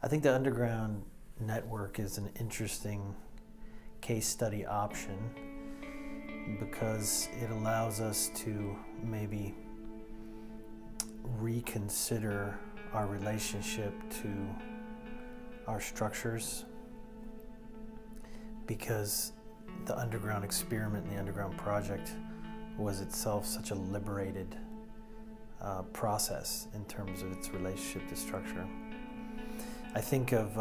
I think the underground network is an interesting case study option because it allows us to maybe reconsider our relationship to our structures, because the underground experiment and the underground project was itself such a liberated process in terms of its relationship to structure. I think of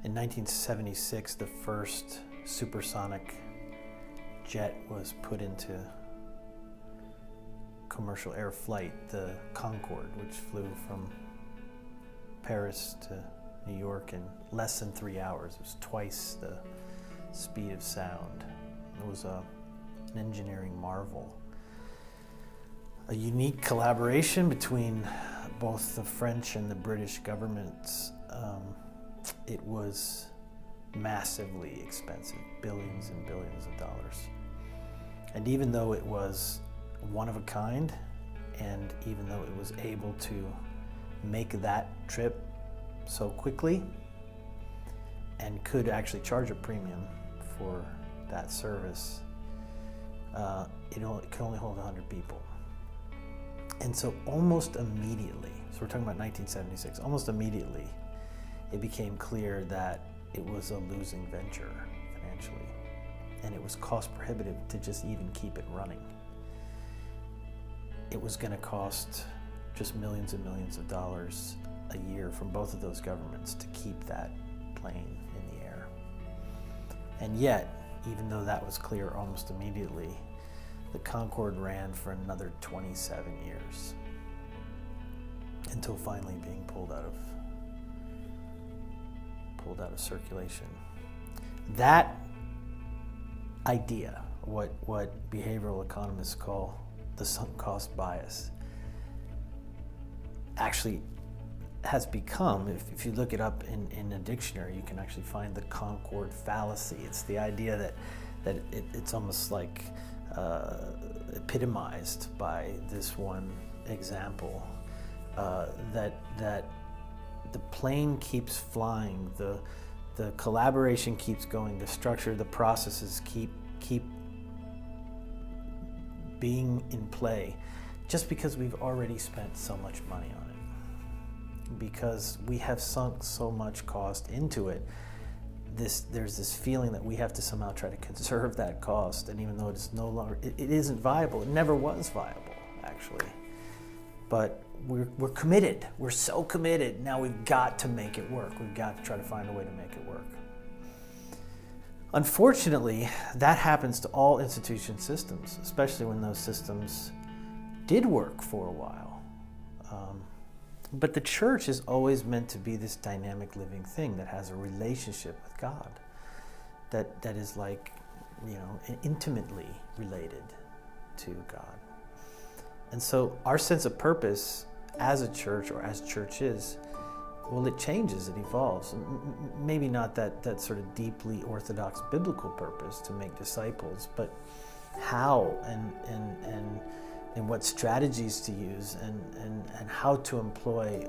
in 1976, the first supersonic jet was put into commercial air flight, the Concord, which flew from Paris to New York in less than 3 hours. It was twice the speed of sound. It was an engineering marvel. A unique collaboration between both the French and the British governments. It was massively expensive, billions and billions of dollars. And even though it was one of a kind, and even though it was able to make that trip so quickly and could actually charge a premium for that service, it could only hold 100 people. And so almost immediately, so we're talking about 1976, almost immediately it became clear that it was a losing venture financially, and it was cost prohibitive to just even keep it running. It was going to cost just millions and millions of dollars a year from both of those governments to keep that plane in the air. And yet, even though that was clear almost immediately, the Concord ran for another 27 years until finally being pulled out of circulation. That idea, what behavioral economists call the sunk cost bias, actually has become, if you look it up in a dictionary, you can actually find the Concord fallacy. It's the idea that it's almost like epitomized by this one example, that the plane keeps flying, the collaboration keeps going, the structure, the processes keep being in play, just because we've already spent so much money on it, because we have sunk so much cost into it. There's this feeling that we have to somehow try to conserve that cost, and even though it is no longer, it isn't viable. It never was viable, actually. But we're committed. We're so committed. Now we've got to make it work. We've got to try to find a way to make it work. Unfortunately, that happens to all institution systems, especially when those systems did work for a while. But the church is always meant to be this dynamic living thing that has a relationship with God, that is like, intimately related to God. And so our sense of purpose as a church, or as churches, well, it changes, it evolves. Maybe not that sort of deeply orthodox biblical purpose to make disciples, but how and what strategies to use and how to employ,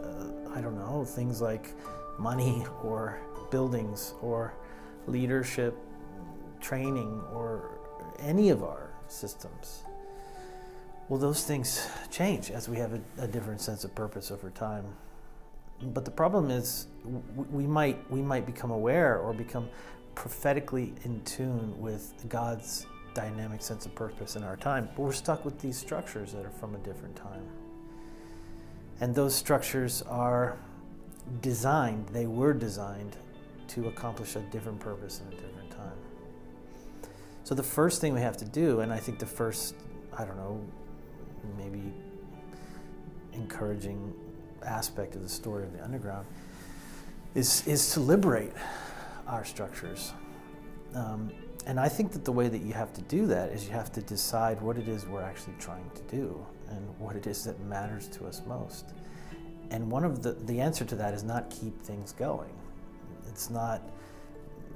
things like money or buildings or leadership training or any of our systems. Well, those things change as we have a different sense of purpose over time. But the problem is we might become aware or become prophetically in tune with God's dynamic sense of purpose in our time, but we're stuck with these structures that are from a different time. And those structures are they were designed to accomplish a different purpose in a different time. So the first thing we have to do, and I think the first, maybe encouraging aspect of the story of the underground is to liberate our structures. And I think that the way that you have to do that is you have to decide what it is we're actually trying to do and what it is that matters to us most. And one of the answer to that is not keep things going. It's not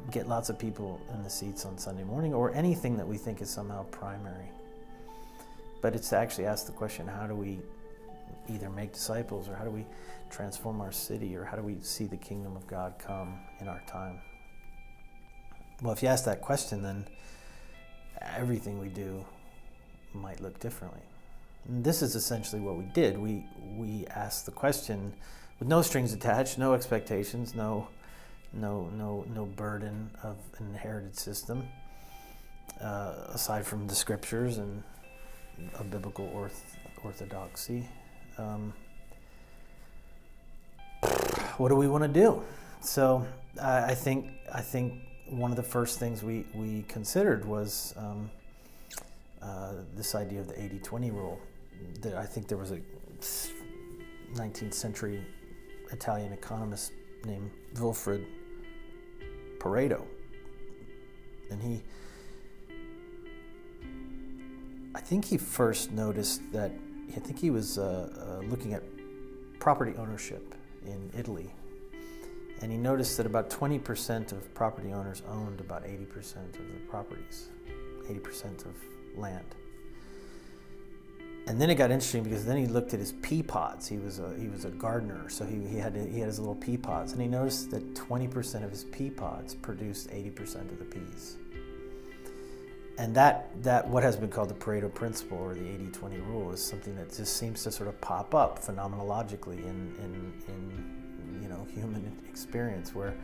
get lots of people in the seats on Sunday morning or anything that we think is somehow primary. But it's to actually ask the question, how do we either make disciples, or how do we transform our city, or how do we see the kingdom of God come in our time? Well, if you ask that question, then everything we do might look differently. And this is essentially what we did. We asked the question with no strings attached, no expectations, no burden of an inherited system, aside from the scriptures and a biblical orthodoxy. What do we want to do? So I think one of the first things we considered was this idea of the 80-20 rule. I think there was a 19th century Italian economist named Wilfred Pareto, and I think he first noticed that, I think he was looking at property ownership in Italy, and he noticed that about 20% of property owners owned about 80% of the properties, 80% of land. And then it got interesting, because then he looked at his pea pods. He was a gardener, so he had his little pea pods, and he noticed that 20% of his pea pods produced 80% of the peas. And that what has been called the Pareto principle, or the 80-20 rule, is something that just seems to sort of pop up phenomenologically in human experience, where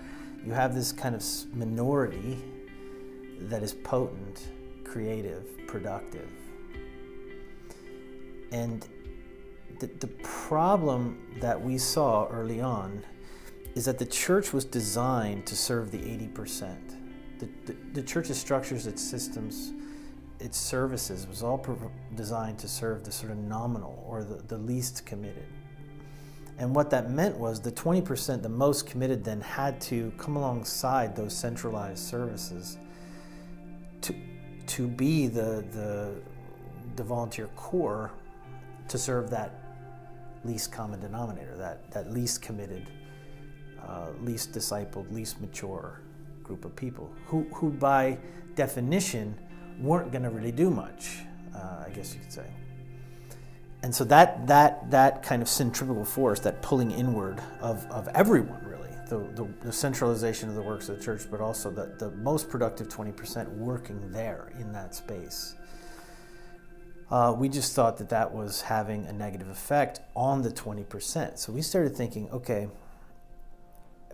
you have this kind of minority that is potent, creative, productive. And the problem that we saw early on is that the church was designed to serve the 80%. The church's structures, its systems, its services was all designed to serve the sort of nominal, or the least committed. And what that meant was the 20%, the most committed, then had to come alongside those centralized services to be the volunteer core to serve that least common denominator, that least committed, least discipled, least mature group of people who by definition weren't going to really do much, I guess you could say. And so that kind of centrifugal force, that pulling inward of everyone, really, the centralization of the works of the church, but also the most productive 20% working there in that space. We just thought that was having a negative effect on the 20%. So we started thinking, okay,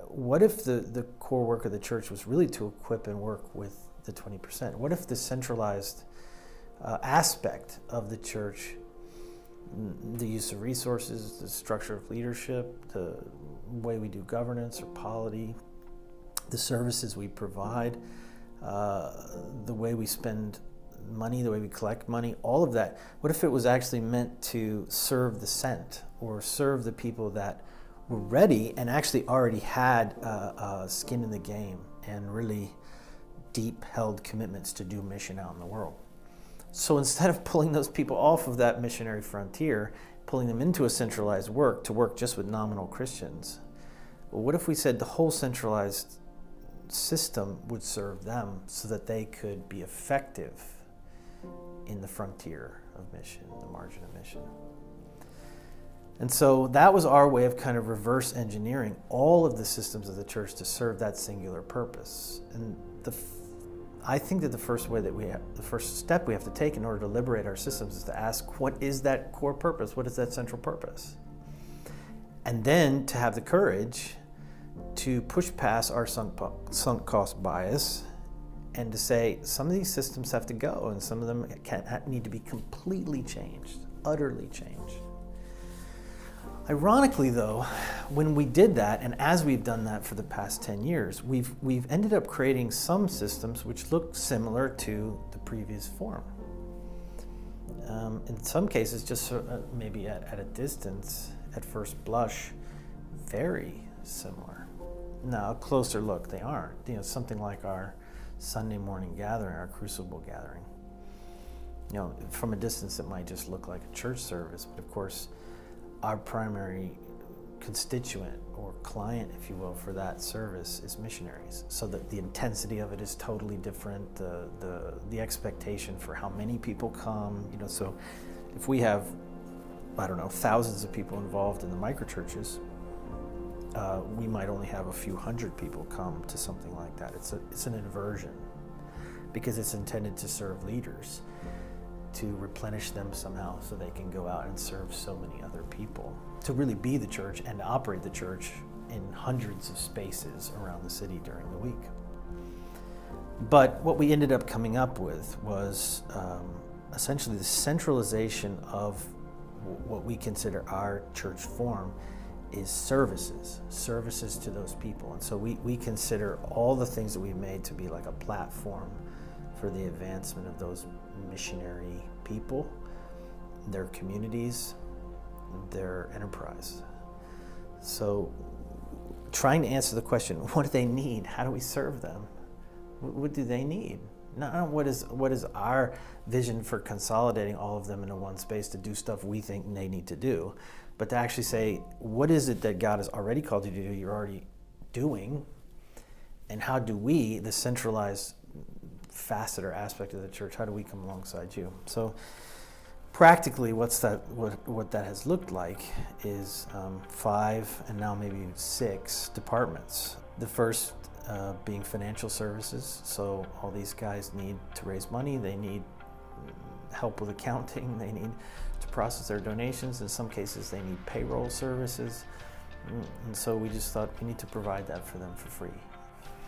what if the core work of the church was really to equip and work with the 20%? What if the centralized aspect of the church, the use of resources, the structure of leadership, the way we do governance or polity, the services we provide, the way we spend money, the way we collect money, all of that, what if it was actually meant to serve the sent, or serve the people that were ready and actually already had skin in the game and really deep held commitments to do mission out in the world? So instead of pulling those people off of that missionary frontier, pulling them into a centralized work to work just with nominal Christians, well, what if we said the whole centralized system would serve them so that they could be effective in the frontier of mission, the margin of mission? And so that was our way of kind of reverse engineering all of the systems of the church to serve that singular purpose. And I think that the first step we have to take in order to liberate our systems is to ask, what is that core purpose? What is that central purpose? And then to have the courage to push past our sunk cost bias and to say, some of these systems have to go, and some of them need to be completely changed, utterly changed. Ironically, though, when we did that, and as we've done that for the past 10 years, we've ended up creating some systems which look similar to the previous form. In some cases, just maybe at a distance, at first blush, very similar. Now, a closer look, they aren't. Something like our Sunday morning gathering, our crucible gathering. From a distance, it might just look like a church service, but of course, our primary constituent or client, if you will, for that service is missionaries. So that the intensity of it is totally different. The expectation for how many people come. So if we have I don't know, thousands of people involved in the microchurches, we might only have a few hundred people come to something like that. It's an inversion, because it's intended to serve leaders, to replenish them somehow so they can go out and serve so many other people, to really be the church and operate the church in hundreds of spaces around the city during the week. But what we ended up coming up with was essentially the centralization of what we consider our church form is services to those people. And so we consider all the things that we've made to be like a platform for the advancement of those missionary people, their communities, their enterprise. So trying to answer the question, what do they need? How do we serve them? What do they need? Not what is our vision for consolidating all of them into one space to do stuff we think they need to do, but to actually say, what is it that God has already called you to do, you're already doing, and how do we, the centralized facet or aspect of the church, how do we come alongside you? So practically what that has looked like is 5 and now maybe 6 departments. The first being financial services. So all these guys need to raise money, they need help with accounting, they need to process their donations, in some cases they need payroll services, and so we just thought we need to provide that for them for free.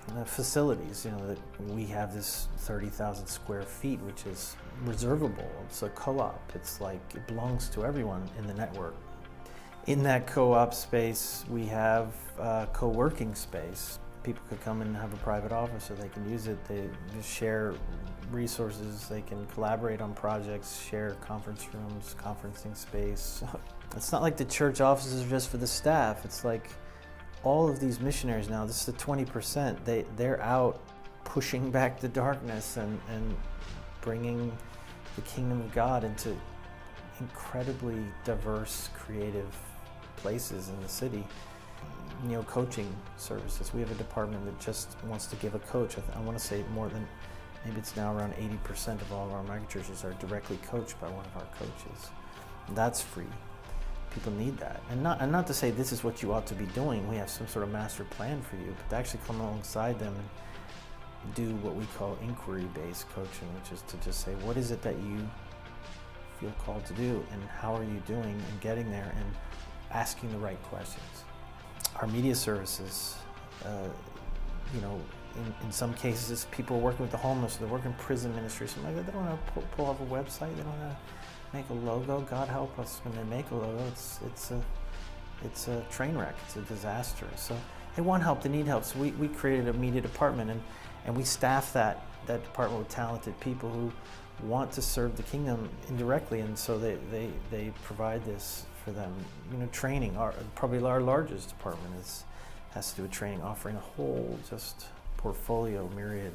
And the facilities, that we have this 30,000 square feet, which is reservable. It's a co-op. It's like it belongs to everyone in the network. In that co-op space, we have co-working space. People could come and have a private office, or they can use it. They just share resources. They can collaborate on projects, share conference rooms, conferencing space. It's not like the church offices are just for the staff. It's like all of these missionaries now, this is the 20%, they're out pushing back the darkness and bringing the kingdom of God into incredibly diverse, creative places in the city. Coaching services. We have a department that just wants to give a coach. I want to say more than, maybe it's now around 80% of all of our microchurches are directly coached by one of our coaches. That's free. People need that. And not to say this is what you ought to be doing. We have some sort of master plan for you, but to actually come alongside them and do what we call inquiry-based coaching, which is to just say, what is it that you feel called to do, and how are you doing in getting there, and asking the right questions. Our media services, in some cases, people are working with the homeless, they're working in prison ministry, something like that. They don't know how to pull off a website, they don't know how to make a logo. God help us when they make a logo. It's a train wreck, it's a disaster. So they want help, they need help. So we created a media department, and we staff that department with talented people who want to serve the kingdom indirectly, and so they provide this for them. Training, probably our largest department has to do with training, offering a whole just portfolio, myriad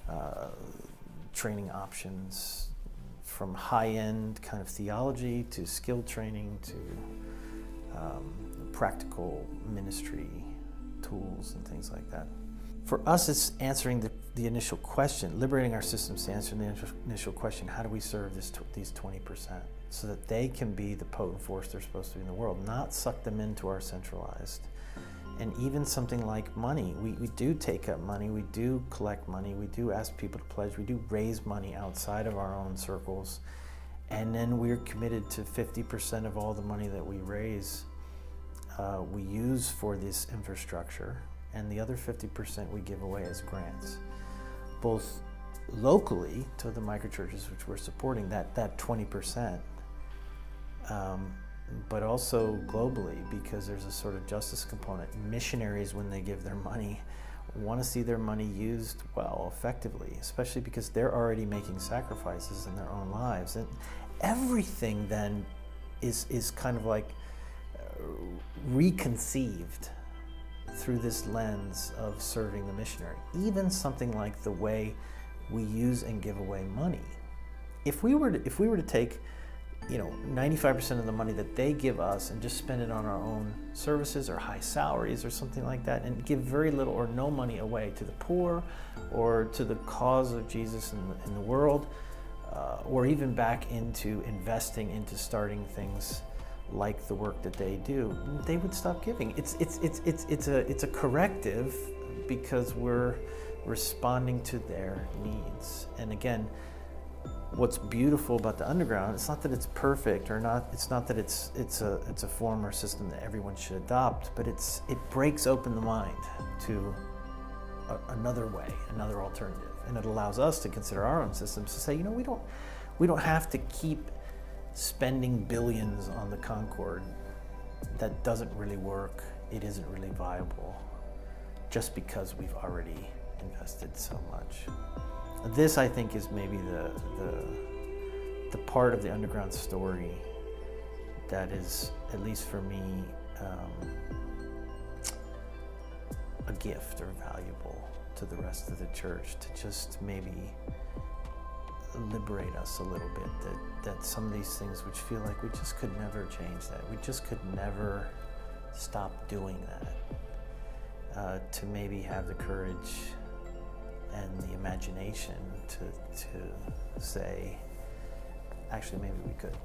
of training options, from high-end kind of theology to skill training to practical ministry tools and things like that. For us, it's answering the initial question, liberating our systems to answer the initial question, how do we serve these 20%, so that they can be the potent force they're supposed to be in the world, not suck them into our centralized. And even something like money, we do take up money, we do collect money, we do ask people to pledge, we do raise money outside of our own circles, and then we're committed to 50% of all the money that we raise, we use for this infrastructure, and the other 50% we give away as grants, both locally to the microchurches which we're supporting, that 20%, but also globally, because there's a sort of justice component. Missionaries, when they give their money, want to see their money used well, effectively, especially because they're already making sacrifices in their own lives. And everything then is kind of like reconceived through this lens of serving the missionary. Even something like the way we use and give away money. If we were to take 95% of the money that they give us and just spend it on our own services or high salaries or something like that, and give very little or no money away to the poor or to the cause of Jesus in the world, or even back into investing into starting things like the work that they do, they would stop giving. It's a corrective because we're responding to their needs. And again, what's beautiful about the underground, it's not that it's perfect or not. It's not that it's a form or system that everyone should adopt, but it breaks open the mind to another way, another alternative, and it allows us to consider our own systems to say, we don't have to keep spending billions on the Concord that doesn't really work. It isn't really viable, just because we've already invested so much. This, I think, is maybe the part of the underground story that is, at least for me, a gift or valuable to the rest of the church, to just maybe liberate us a little bit, that some of these things which feel like we just could never change that, we just could never stop doing that, to maybe have the courage and the imagination to say, actually maybe we could.